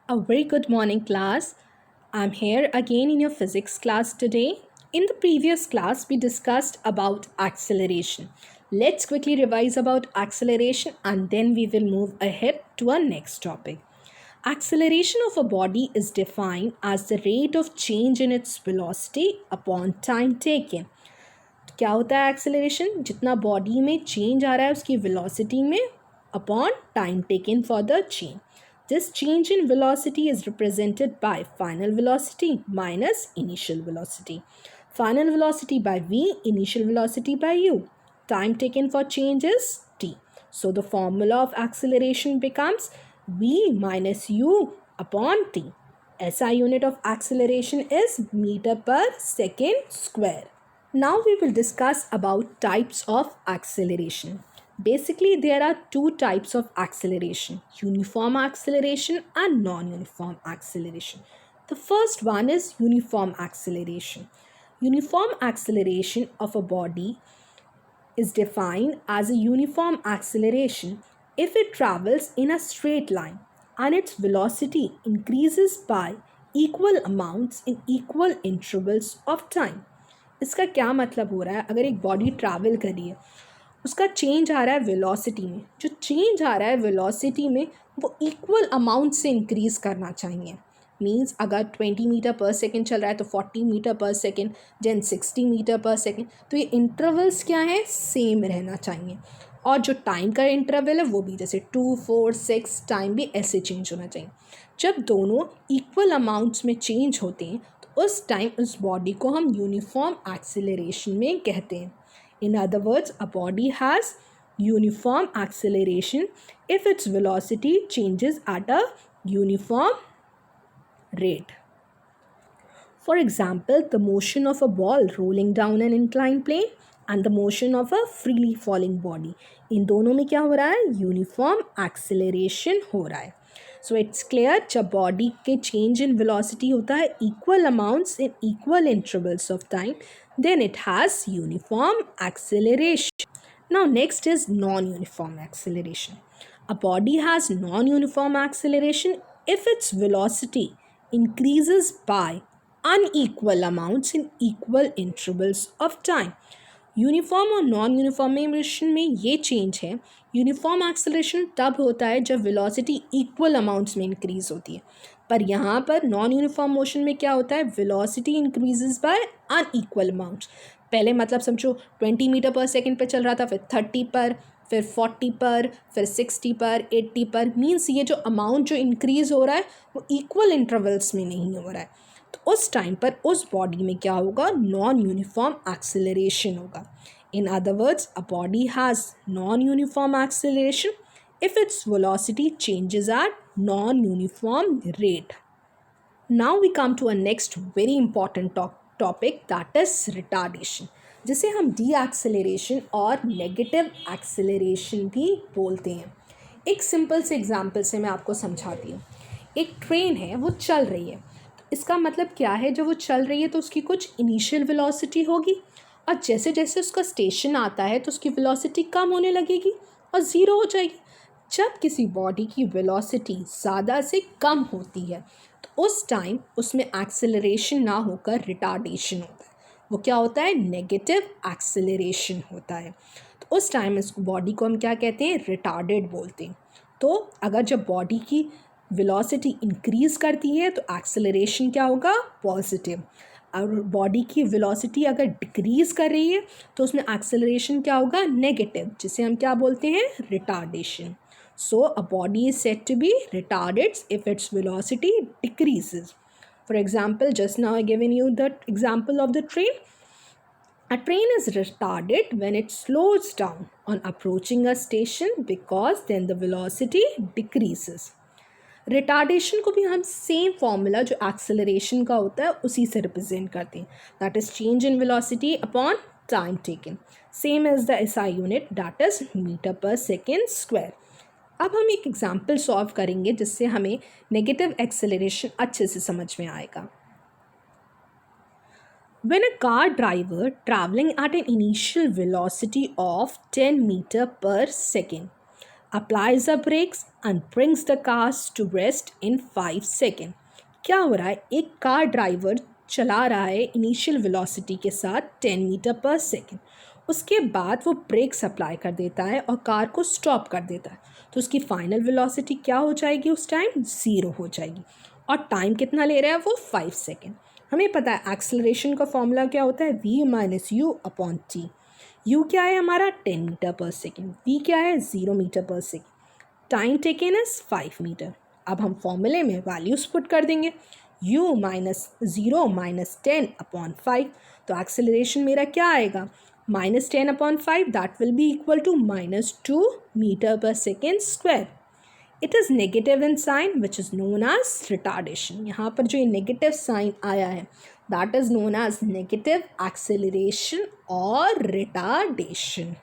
A very good morning, class. I'm here again in your physics class today. In the previous class, we discussed about acceleration. Let's quickly revise about acceleration and then we will move ahead to our next topic. Acceleration of a body is defined as the rate of change in its velocity upon time taken. क्या होता है acceleration? जितना body में change आ रहा है उसकी velocity में upon time taken for the change. This change in velocity is represented by final velocity minus initial velocity. Final velocity by v, initial velocity by u. Time taken for change is t. So the formula of acceleration becomes v minus u upon t. SI unit of acceleration is meter per second square. Now we will discuss about types of acceleration. Basically, there are two types of acceleration, uniform acceleration and non-uniform acceleration. The first one is uniform acceleration. Uniform acceleration of a body is defined as a uniform acceleration if it travels in a straight line and its velocity increases by equal amounts in equal intervals of time. इसका क्या मतलब हो रहा है? अगर एक body travel कर रही है, उसका चेंज आ रहा है वेलोसिटी में. जो चेंज आ रहा है वेलोसिटी में वो इक्वल अमाउंट से इंक्रीज़ करना चाहिए. मीन्स अगर 20 मीटर पर सेकेंड चल रहा है तो 40 metre per second, then 60 metre per second. तो ये इंटरवल्स क्या है? सेम रहना चाहिए. और जो टाइम का इंटरवल है वो भी जैसे 2, 4, 6 टाइम भी ऐसे चेंज होना चाहिए. जब दोनों इक्वल अमाउंट्स में चेंज होते हैं उस टाइम उस बॉडी को हम यूनिफॉर्म एक्सेलरेशन में कहते हैं. In other words, a body has uniform acceleration if its velocity changes at a uniform rate. For example, the motion of a ball rolling down an inclined plane and the motion of a freely falling body. इन दोनों में क्या हो रहा है? Uniform acceleration हो रहा है. So it's clear, जब बॉडी के चेंज इन वेलोसिटी होता है equal amounts in equal intervals of time, then it has uniform acceleration. Now next is non-uniform acceleration. A body has non-uniform acceleration if its velocity increases by unequal amounts in equal intervals of time. Uniform और non यूनिफॉर्मेशन में ये change है. Uniform acceleration तब होता है जब velocity equal amounts में increase होती है, पर यहाँ पर नॉन यूनिफॉर्म मोशन में क्या होता है? Velocity increases by unequal amounts. पहले मतलब समझो 20 मीटर पर सेकेंड पे चल रहा था, फिर 30 पर, फिर 40 पर, फिर 60 पर, 80 पर. मीन्स ये जो अमाउंट जो इंक्रीज़ हो रहा है वो इक्वल इंटरवल्स में नहीं हो रहा है. तो उस टाइम पर उस बॉडी में क्या होगा? नॉन यूनिफॉर्म एक्सेलरेशन होगा. In other words, a body has non uniform acceleration if its velocity changes at non-uniform rate. Now we come to a next very important topic, that is retardation, जिसे हम deceleration और negative acceleration भी बोलते हैं. एक simple से example से मैं आपको समझाती हूँ. एक ट्रेन है, वो चल रही है. तो इसका मतलब क्या है? जब वो चल रही है तो उसकी कुछ इनिशियल वेलोसिटी होगी और जैसे जैसे उसका स्टेशन आता है तो उसकी वेलोसिटी कम होने लगेगी और ज़ीरो हो जाएगी. जब किसी बॉडी की वेलोसिटी ज़्यादा से कम होती है तो उस टाइम उसमें एक्सेलरेशन ना होकर रिटार्डेशन होता है. वो क्या होता है? नेगेटिव एक्सेलरेशन होता है. तो उस टाइम इस बॉडी को हम क्या कहते हैं? रिटार्डेड बोलते हैं. तो अगर जब बॉडी की वेलोसिटी इंक्रीज़ करती है तो एक्सेलरेशन क्या होगा? पॉजिटिव. और बॉडी की वेलोसिटी अगर डिक्रीज़ कर रही है तो उसमें एक्सेलरेशन क्या होगा? नेगेटिव, जिसे हम क्या बोलते हैं? Retardation. So a body is said to be retarded if its velocity decreases. For example, just now I given you the example of the train. A train is retarded when it slows down on approaching a station because then the velocity decreases. Retardation को भी हम same formula जो acceleration का होता है उसी से represent करते हैं. That is change in velocity upon time taken. Same as the SI unit, that is metre per second square. अब हम एक एग्जाम्पल सॉल्व करेंगे जिससे हमें नेगेटिव एक्सेलरेशन अच्छे से समझ में आएगा. When a car driver traveling at an initial velocity of 10 meter per second applies the brakes and brings the cars to rest in 5 seconds. क्या हो रहा है, एक कार ड्राइवर चला रहा है इनिशियल वेलोसिटी के साथ 10 मीटर पर सेकेंड, उसके बाद वो ब्रेक्स अप्लाई कर देता है और कार को स्टॉप कर देता है, तो उसकी फाइनल वेलोसिटी क्या हो जाएगी, उस टाइम 0 हो जाएगी। और टाइम कितना ले रहा है वो 5 सेकेंड। हमें पता है एक्सेलरेशन का फॉर्मूला क्या होता है, v minus you upon T. u क्या है हमारा 10 मीटर पर सेकेंड, v क्या है 0 metre per second, time taken is 5 metre. अब हम फॉर्मूले में वैल्यूज पुट कर देंगे, u माइनस 0 माइनस 10 अपॉन 5, तो एक्सेलरेशन मेरा क्या आएगा, minus 10 upon 5, that will be equal to -2 metre per second square. It is negative in sign which is known as retardation. यहाँ पर जो ये नेगेटिव साइन आया है that is known as negative acceleration और रिटार्डेशन।